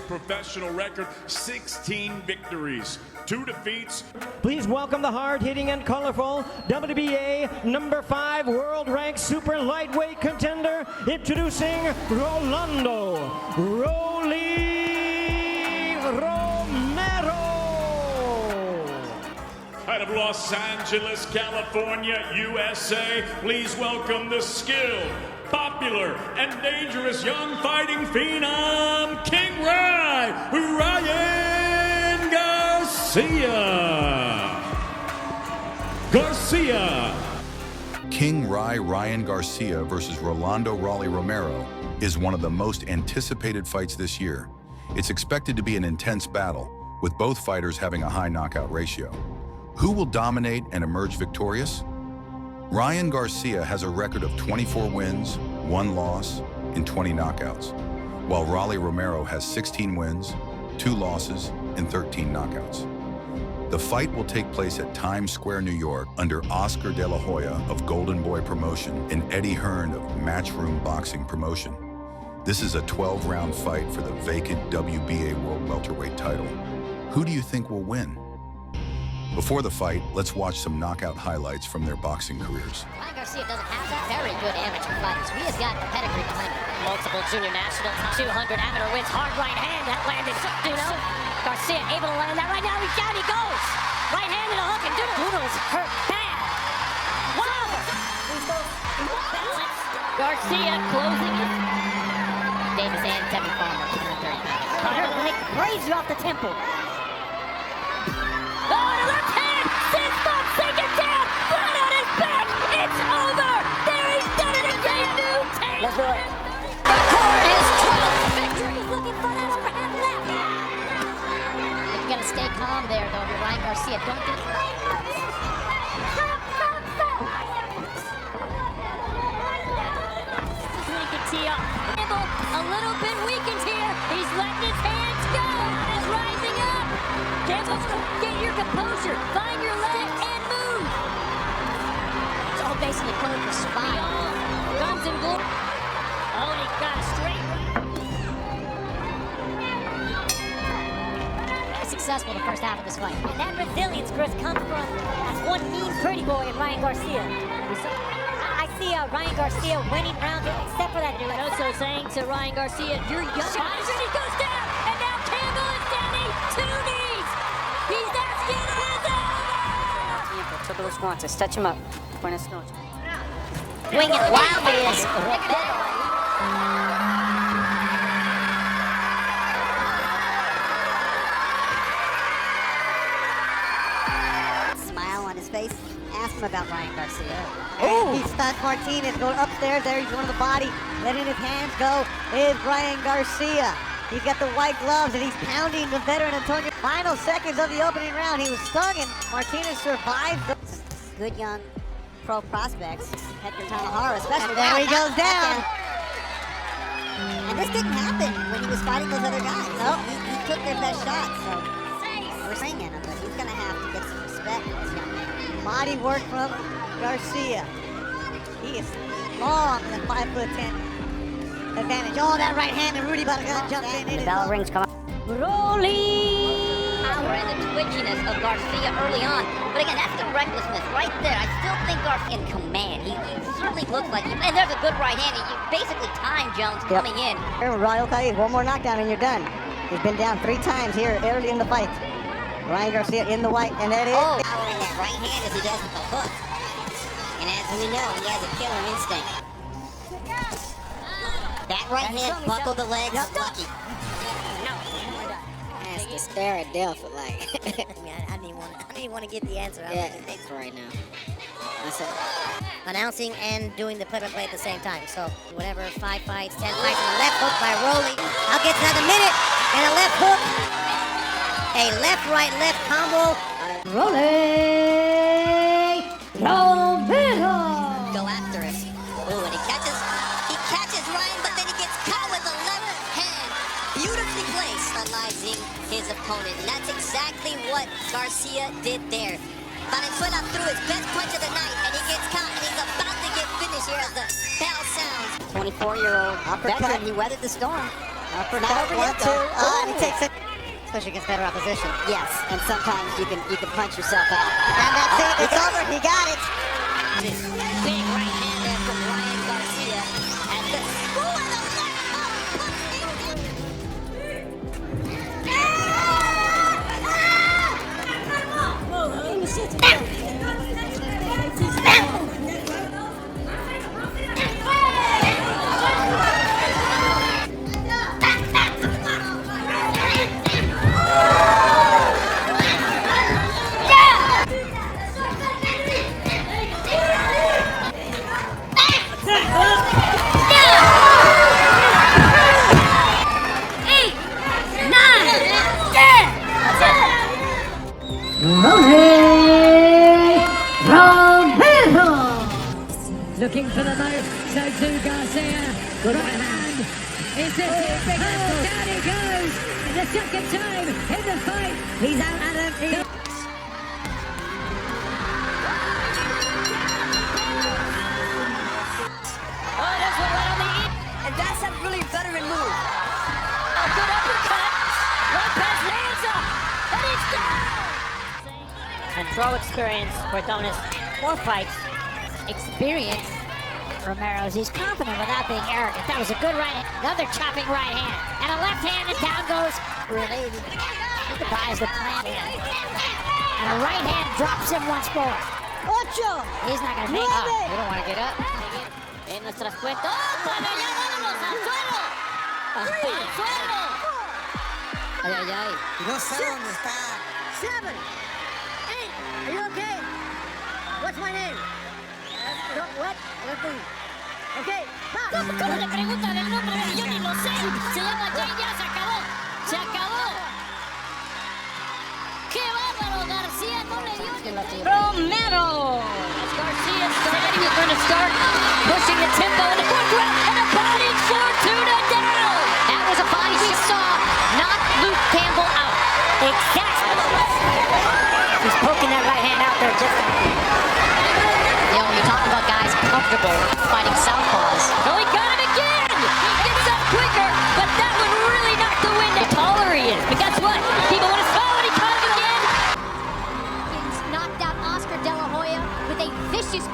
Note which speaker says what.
Speaker 1: professional record, 16 victories, 2 defeats.
Speaker 2: Please welcome the hard-hitting and colorful WBA number 5 world-ranked super lightweight contender, introducing Rolando "ROLLY" Romero.
Speaker 1: Out of Los Angeles, California, USA, please welcome the skilled, popular, and dangerous young fighting phenom, King Ryan Garcia.
Speaker 3: King Ryan Garcia versus Rolando "ROLLY" Romero is one of the most anticipated fights this year. It's expected to be an intense battle, with both fighters having a high knockout ratio. Who will dominate and emerge victorious? Ryan Garcia has a record of 24 wins, 1 loss, and 20 knockouts, while ROLLY Romero has 16 wins, 2 losses, and 13 knockouts. The fight will take place at Times Square, New York, under Oscar De La Hoya of Golden Boy Promotion and Eddie Hearn of Matchroom Boxing Promotion. This is a 12-round fight for the vacant WBA World Welterweight title. Who do you think will win? Before the fight, let's watch some knockout highlights from their boxing careers.
Speaker 4: Ryan Garcia doesn't have that very good amateur fighters. He has got pedigree behind him. Multiple junior national, 200 amateur wins, hard right hand that landed. Garcia able to land that right now. He's down, he goes. Right hand and a hook, and Doodle's hurt bad. Wow! Garcia closing it. Davis and Tevin Farmer, 230 pounds. Carter like crazy off the temple. Oh, and a left hand! Sits up, take it down! Flat on his back! It's over! There, he's done it again! New tape! Let's do it! Record his 12th victory! He's looking for that overhand left! You gotta stay calm there, though. You're Ryan Garcia. Don't get... A little bit weakened here. He's letting his hands go. He's rising up. Get your composure. Find your legs and move. It's all basically pulling the spine. Guns and glory. Oh, he got a straight right. Very successful the first half of this fight. And that resilience, Chris, comes from that one mean pretty boy in Ryan Garcia. I see Ryan Garcia winning rounds, except for that. And also saying to Ryan Garcia, you're young. And he goes down, and now Campbell is standing 2 knees. He's asking it is over.
Speaker 5: Todos los guantes, touch him up. Buenas noches.
Speaker 4: Swinging wildly is smile on his face. Ask him about Ryan Garcia.
Speaker 6: He stunned Martinez, going upstairs there, he's going to the body, letting his hands go, is Ryan Garcia. He's got the white gloves and he's pounding the veteran Antonio. Final seconds of the opening round, he was stung and Martinez survived.
Speaker 4: Good young pro prospects, Hector Tanahara especially.
Speaker 6: There he goes down.
Speaker 4: And this didn't happen when he was fighting those other guys.
Speaker 6: Nope.
Speaker 4: He took their best shots, so we're singing him, but he's going to have to get some respect from this young man.
Speaker 6: Body work from Garcia. He is long in the 5'10" advantage. Oh, that right hand, and Rudy Barragan jumped in.
Speaker 4: The bell rings, come on. ROLLY! Power and the twitchiness of Garcia early on. But again, that's the recklessness right there. I still think Garcia in command. He certainly looks like him. And there's a good right hand. You basically time Jones coming in.
Speaker 6: Ryan Garcia, one more knockdown and you're done. He's been down 3 times here early in the fight. Ryan Garcia in the white, and that is...
Speaker 4: Oh, power in that right hand as he does with the hook. And as we know, he has a killer instinct. That right hand buckled the legs of Lucky.
Speaker 5: That's the stare at death, like.
Speaker 4: I didn't even want to get the answer out
Speaker 5: Yeah,
Speaker 4: of the
Speaker 5: it's right now.
Speaker 4: That's it. Announcing and doing the play-by-play at the same time. So whatever, 5 fights, 10 fights, and a left hook by ROLLY. I'll get another minute, and a left hook. A left-right-left combo.
Speaker 6: ROLLY Romero.
Speaker 4: Go after it. Ooh, and he catches Ryan, but then he gets caught with the left hand. Beautifully placed, analyzing his opponent. And that's exactly what Garcia did there. Valenzuela threw his best punch of the night, and he gets caught, and he's about to get finished here as the bell sounds. 24-year-old veteran, he weathered the storm.
Speaker 6: Uppercut, 1, 2. And he takes it. Especially against better opposition.
Speaker 5: Yes, and sometimes you can punch yourself out.
Speaker 6: And that's it. It's over. He got it.
Speaker 4: Big right hand there from Ryan Garcia. And the
Speaker 7: looking for the knife, so to Garcia, right hand, is this it? Oh, down he goes, the second time in the fight, he's out at it.
Speaker 4: Oh, there's one right on the ear.
Speaker 5: And that's a really veteran move.
Speaker 4: A good uppercut. Lopez lands up. And he's down. And pro experience for Donis. More fights. Experience. Romero's. He's confident without being arrogant. That was a good right hand. Another chopping right hand. And a left hand and down goes. Really? He devised the plan. And a right hand drops him once more.
Speaker 6: Ocho.
Speaker 4: He's not going to make up. You don't want to get up. En nuestras cuentas. ¡Oh! ¡Todavía vámonos al suelo! ¡Al suelo! Ay, ay, ay.
Speaker 5: No sé dónde está.
Speaker 6: 7, 8. Are you okay? What's my name? What? Okay.
Speaker 4: ¿Cómo le preguntan el nombre? Yo ni lo sé. Se llama Jay, ya se acabó. Se acabó. ¡Qué bárbaro! García no le dio ni Romero! As Garcia starting, he's going to start pushing the tempo in the fourth round, and a body Fortuna down! That was a body we saw knock Luke Campbell out. Exactly. He's poking that right hand out there just... You know, you talk about guys comfortable fighting southpaws. Oh, he got him again! He gets up quicker, but that one really knocked the wind out. The taller he is, but guess what? People want to slow and he caught him again!
Speaker 8: Knocked out Oscar De La Hoya with a vicious